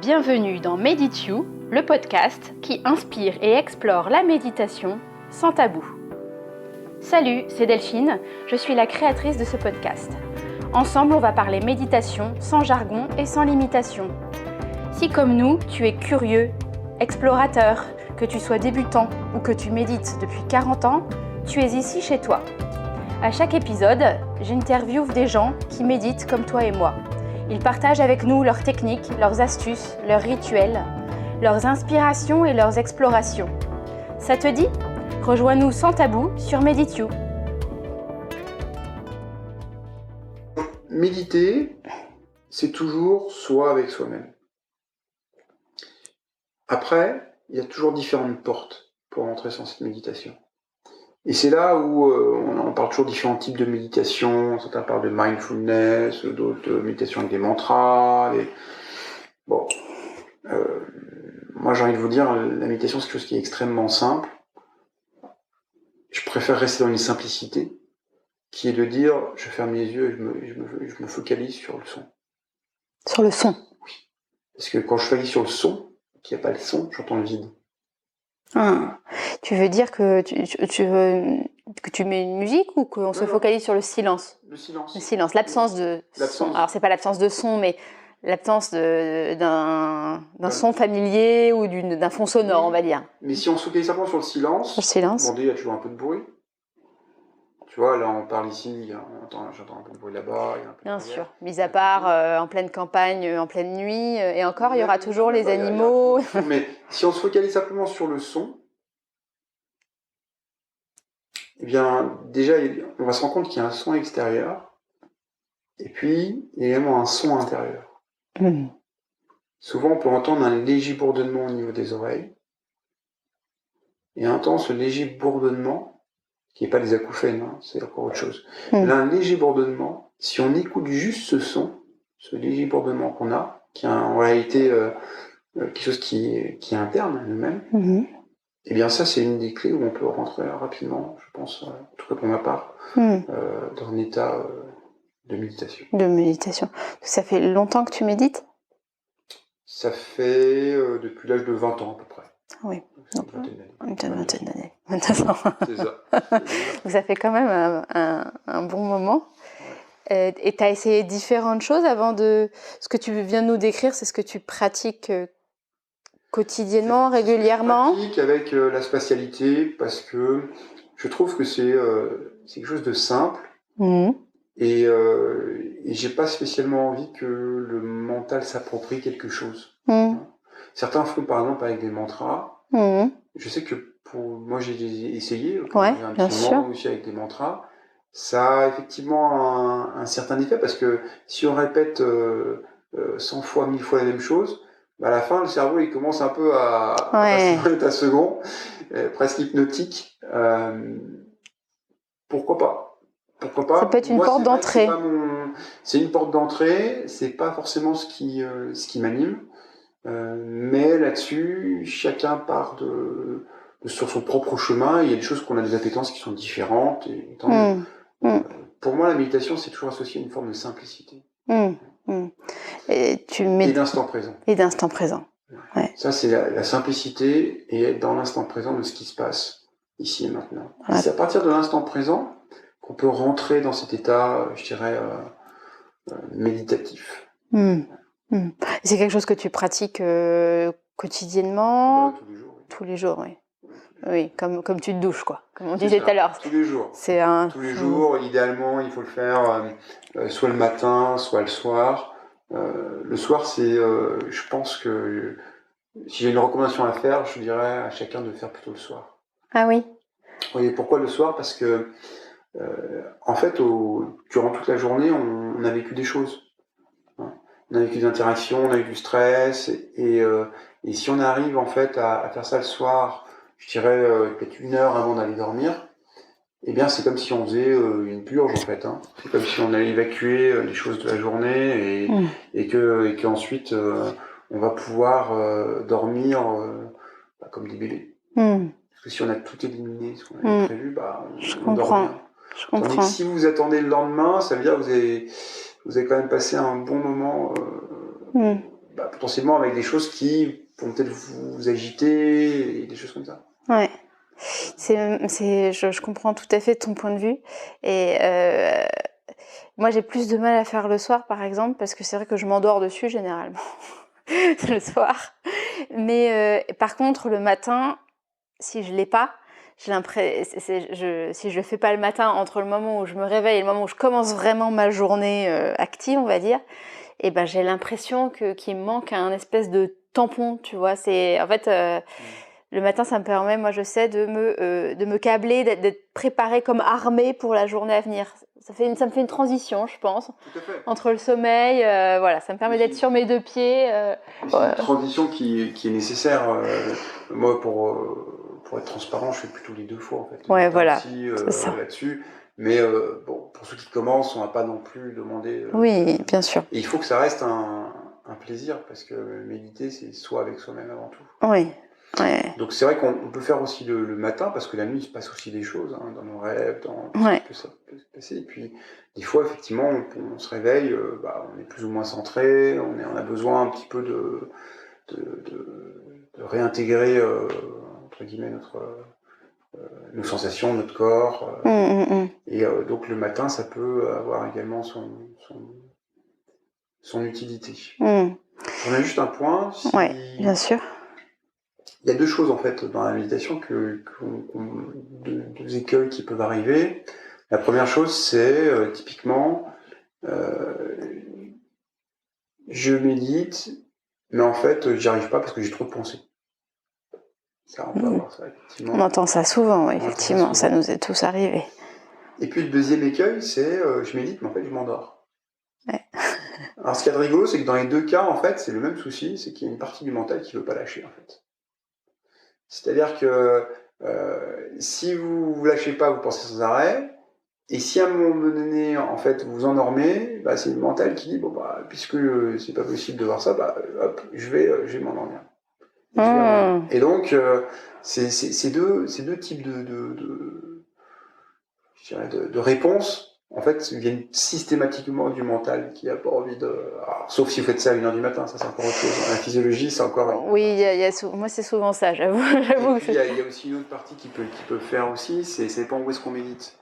Bienvenue dans Medit You, le podcast qui inspire et explore la méditation sans tabou. Salut, c'est Delphine, je suis la créatrice de ce podcast. Ensemble, on va parler méditation sans jargon et sans limitation. Si comme nous, tu es curieux, explorateur, que tu sois débutant ou que tu médites depuis 40 ans, tu es ici chez toi. À chaque épisode, j'interviewe des gens qui méditent comme toi et moi. Ils partagent avec nous leurs techniques, leurs astuces, leurs rituels, leurs inspirations et leurs explorations. Ça te dit ? Rejoins-nous sans tabou sur Medit You. Méditer, c'est toujours soi avec soi-même. Après, il y a toujours différentes portes pour entrer dans cette méditation. Et c'est là où on parle toujours de différents types de méditation. Certains parlent de mindfulness, d'autres de méditation avec des mantras. Bon, moi j'ai envie de vous dire, la méditation c'est quelque chose qui est extrêmement simple. Je préfère rester dans une simplicité, qui est de dire, je ferme les yeux et je me focalise sur le son. Sur le son ? Oui. Parce que quand je focalise sur le son, qu'il n'y a pas le son, j'entends le vide. Tu veux dire que tu mets une musique ou qu'on se focalise sur le silence ? Le silence. Le silence, l'absence de son. Alors c'est pas l'absence de son, mais l'absence d'un son familier ou d'un fond sonore, on va dire. Mais si on se focalise simplement sur le silence, bon, il y a toujours un peu de bruit. Tu vois, là on parle ici, j'entends un peu de bruit là-bas. Il y a un peu Bien sûr, mis à part en pleine campagne, en pleine nuit, et encore il y aura toujours les animaux. Mais si on se focalise simplement sur le son, eh bien déjà on va se rendre compte qu'il y a un son extérieur, et puis il y a également un son intérieur. Souvent on peut entendre un léger bourdonnement au niveau des oreilles, et un temps ce léger bourdonnement, qui n'est pas des acouphènes, c'est encore autre chose. Là, un léger bourdonnement, si on écoute juste ce son, ce léger bourdonnement qu'on a, qui est en réalité quelque chose qui est interne à nous-mêmes, et bien ça, c'est une des clés où on peut rentrer rapidement, je pense, en tout cas pour ma part, dans un état de méditation. De méditation. Ça fait longtemps que tu médites ? Ça fait depuis l'âge de 20 ans à peu près. Oui. Une vingtaine d'années. C'est ça. Donc ça fait quand même un bon moment. Et tu as essayé différentes choses avant de... Ce que tu viens de nous décrire, c'est ce que tu pratiques quotidiennement, régulièrement ? Je pratique avec la spatialité parce que je trouve que c'est quelque chose de simple. Et j'ai pas spécialement envie que le mental s'approprie quelque chose. Certains font par exemple avec des mantras. Je sais que moi j'ai essayé un petit moment aussi avec des mantras. Ça a effectivement un certain effet parce que si on répète 100 fois, 1000 fois la même chose, à la fin le cerveau il commence un peu à passer en état second, presque hypnotique. Pourquoi pas ? Ça peut être une porte d'entrée. C'est une porte d'entrée, c'est pas forcément ce qui m'anime. Mais là-dessus, chacun part sur son propre chemin. Il y a des choses qu'on a des appétences qui sont différentes. Et pour moi, la méditation, c'est toujours associé à une forme de simplicité. Et d'instant présent. Et d'instant présent. Ouais. Ça, c'est la simplicité et être dans l'instant présent de ce qui se passe ici et maintenant. Ouais. C'est à partir de l'instant présent qu'on peut rentrer dans cet état, je dirais, méditatif. C'est quelque chose que tu pratiques quotidiennement ? Tous les jours. Oui. Tous les jours, oui. Oui, comme tu te douches, quoi. Comme on disait tout à l'heure. Tous les jours. Tous les jours, idéalement, il faut le faire soit le matin, soit le soir. Le soir, c'est, je pense que si j'ai une recommandation à faire, je dirais à chacun de le faire plutôt le soir. Ah oui. Oui, pourquoi le soir ? Parce que, en fait, durant toute la journée, on a vécu des choses. On a vécu des interactions, on a eu du stress, et si on arrive en fait à faire ça le soir, je dirais peut-être 1 heure avant d'aller dormir, eh bien c'est comme si on faisait une purge en fait. C'est comme si on allait évacuer les choses de la journée et qu'ensuite on va pouvoir dormir comme des bébés. Parce que si on a tout éliminé, ce qu'on avait prévu, on dort bien. Je comprends. Tandis que si vous attendez le lendemain, ça veut dire que vous avez quand même passé un bon moment potentiellement avec des choses qui vont peut-être vous agiter et des choses comme ça. Ouais. Je comprends tout à fait ton point de vue. Et moi, j'ai plus de mal à faire le soir, par exemple, parce que c'est vrai que je m'endors dessus généralement le soir. Mais par contre, le matin, si je l'ai pas, si je le fais pas le matin, entre le moment où je me réveille et le moment où je commence vraiment ma journée active, on va dire, et ben j'ai l'impression qu'il me manque un espèce de tampon, tu vois. C'est en fait le matin, ça me permet, moi je sais, de me câbler, d'être préparée comme armée pour la journée à venir. Ça me fait une transition, je pense, Tout à fait. entre le sommeil, voilà, ça me permet d'être sur mes deux pieds. C'est une transition qui est nécessaire. Moi, pour être transparent, je fais plutôt les 2 fois en fait. Ouais, voilà. Aussi, là-dessus. Mais bon, pour ceux qui commencent, on va pas non plus demander. Oui, bien sûr. Et il faut que ça reste un plaisir parce que méditer, c'est soi avec soi-même avant tout. Oui. Ouais. Donc c'est vrai qu'on peut faire aussi le matin parce que la nuit il se passe aussi des choses dans nos rêves, dans ce qui peut se passer. Et puis des fois effectivement on se réveille, on est plus ou moins centré, on a besoin un petit peu de réintégrer entre guillemets nos sensations, notre corps. Et donc le matin ça peut avoir également son utilité. J'en ai juste un point. Oui, bien sûr. Il y a 2 choses en fait dans la méditation, deux écueils qui peuvent arriver. La première chose, c'est typiquement, je médite, mais en fait, j'y arrive pas parce que j'ai trop de pensées. Ça, on peut avoir ça, effectivement. On entend ça souvent, effectivement, ça nous est tous arrivé. Et puis le deuxième écueil, c'est je médite, mais en fait, je m'endors. Ouais. Alors, ce qu'il y a de rigolo, c'est que dans les 2 cas, en fait, c'est le même souci, c'est qu'il y a une partie du mental qui veut pas lâcher, en fait. C'est-à-dire que si vous lâchez pas, vous pensez sans arrêt. Et si à un moment donné, en fait, vous endormez, c'est le mental qui dit puisque c'est pas possible de voir ça, hop, je vais m'endormir. Et donc, ces deux types de réponses, en fait, viennent systématiquement du mental qui a pas envie de. Alors, sauf si vous faites ça à 1h du matin, ça c'est encore autre chose. La physiologie, c'est encore. Oui, moi c'est souvent ça, j'avoue. Et puis il y a aussi une autre partie qui peut faire aussi, c'est ça dépend où est-ce qu'on médite.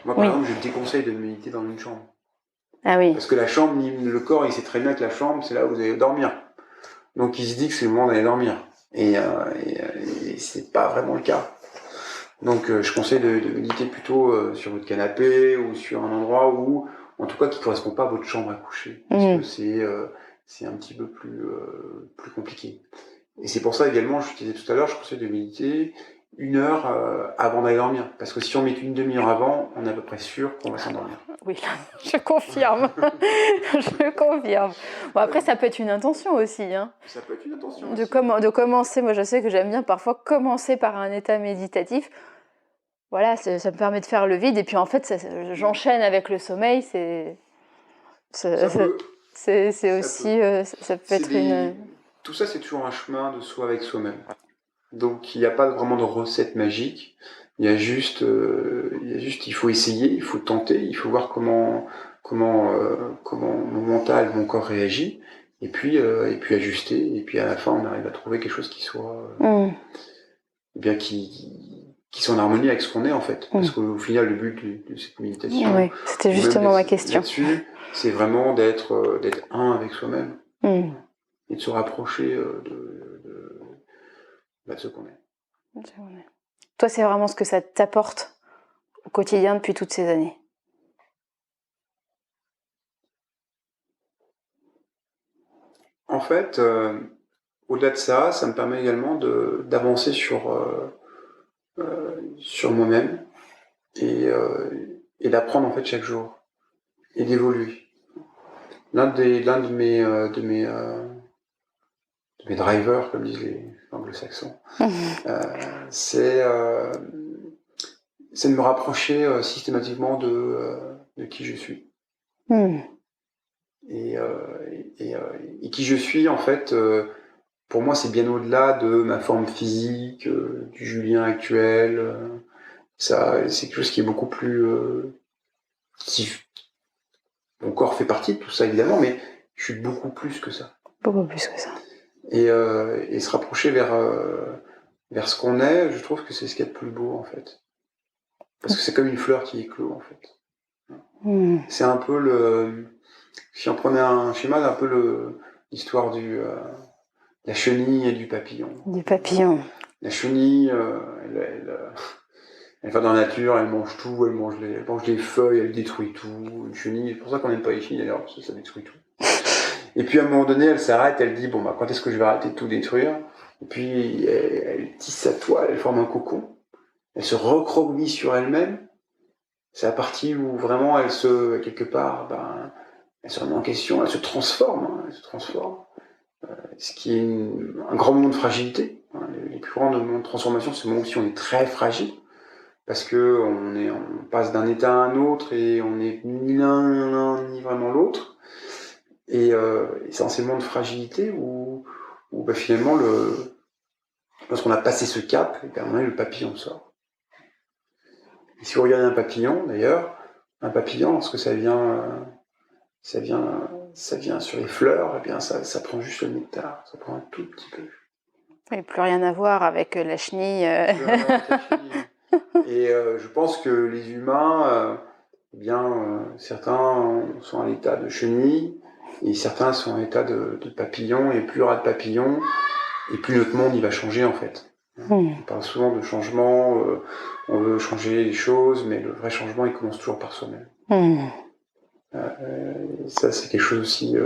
Moi, par exemple, je déconseille de méditer dans une chambre. Ah oui. Parce que la chambre, le corps, il sait très bien que la chambre, c'est là où vous allez dormir. Donc, il se dit que c'est le moment d'aller dormir. Et c'est pas vraiment le cas. Donc, je conseille de méditer plutôt sur votre canapé ou sur un endroit où, en tout cas, qui correspond pas à votre chambre à coucher. Parce que c'est un petit peu plus compliqué. Et c'est pour ça également, je disais tout à l'heure, je conseille de méditer 1 heure avant d'aller dormir. Parce que si on met une demi-heure avant, on est à peu près sûr qu'on va s'endormir. Oui, je confirme. Je confirme. Bon, après, ça peut être une intention aussi. Hein. Ça peut être une intention aussi. De commencer, moi je sais que j'aime bien parfois commencer par un état méditatif. Voilà, ça me permet de faire le vide. Et puis en fait, j'enchaîne avec le sommeil. Ça peut être une... Tout ça, c'est toujours un chemin de soi avec soi-même. Donc, il n'y a pas vraiment de recette magique. Il y a juste, il faut essayer, il faut tenter, il faut voir comment mon mental, mon corps réagit, et puis ajuster, et puis à la fin, on arrive à trouver quelque chose qui soit, bien qui soit en harmonie avec ce qu'on est en fait. Parce qu'au final, le but de cette méditation, c'était justement ma question. Là-dessus, c'est vraiment d'être un avec soi-même et de se rapprocher de ce qu'on est. Toi, c'est vraiment ce que ça t'apporte au quotidien depuis toutes ces années. En fait, au-delà de ça, ça me permet également d'avancer sur moi-même et d'apprendre en fait chaque jour et d'évoluer. L'un de mes drivers, comme disent les anglo-saxons, c'est de me rapprocher systématiquement de qui je suis. Et qui je suis, en fait, pour moi, c'est bien au-delà de ma forme physique, du Julien actuel. Ça, c'est quelque chose qui est beaucoup plus... Mon corps fait partie de tout ça, évidemment, mais je suis beaucoup plus que ça. Beaucoup plus que ça. Et se rapprocher vers ce qu'on est, je trouve que c'est ce qu'il y a de plus beau, en fait. Parce que c'est comme une fleur qui éclot, en fait. C'est un peu si on prenait un schéma, c'est un peu l'histoire la chenille et du papillon. Du papillon. La chenille, elle va dans la nature, elle mange tout, elle mange les feuilles, elle détruit tout. Une chenille, c'est pour ça qu'on n'aime pas les chenilles d'ailleurs, parce que ça détruit tout. Et puis à un moment donné, elle s'arrête, elle dit quand est-ce que je vais arrêter de tout détruire? Et puis elle tisse sa toile, elle forme un cocon, elle se recroqueville sur elle-même. C'est la partie où vraiment quelque part, elle se remet en question, elle se transforme, ce qui est un grand moment de fragilité. Les plus grands moments de transformation, c'est le moment où on est très fragile, parce que on passe d'un état à un autre et on n'est ni l'un ni vraiment l'autre. Et c'est dans ces moments de fragilité où finalement, lorsqu'on a passé ce cap, et à un moment donné, le papillon sort. Et si vous regardez un papillon, d'ailleurs, lorsque ça vient sur les fleurs, eh bien ça prend juste le nectar, ça prend un tout petit peu. Et plus rien à voir avec la chenille. Et je pense que les humains, certains sont à l'état de chenille, et certains sont à l'état de papillon, et plus il y aura de papillons, et plus notre monde il va changer en fait. On parle souvent de changement, on veut changer les choses, mais le vrai changement il commence toujours par soi-même. Ça c'est quelque chose aussi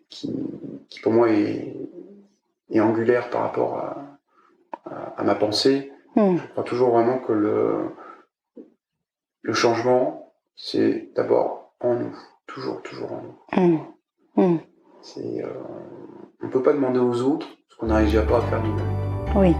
qui pour moi est angulaire par rapport à ma pensée. Je crois toujours vraiment que le changement c'est d'abord en nous, toujours en nous. On peut pas demander aux autres ce qu'on n'arrive pas à faire nous-mêmes. Oui.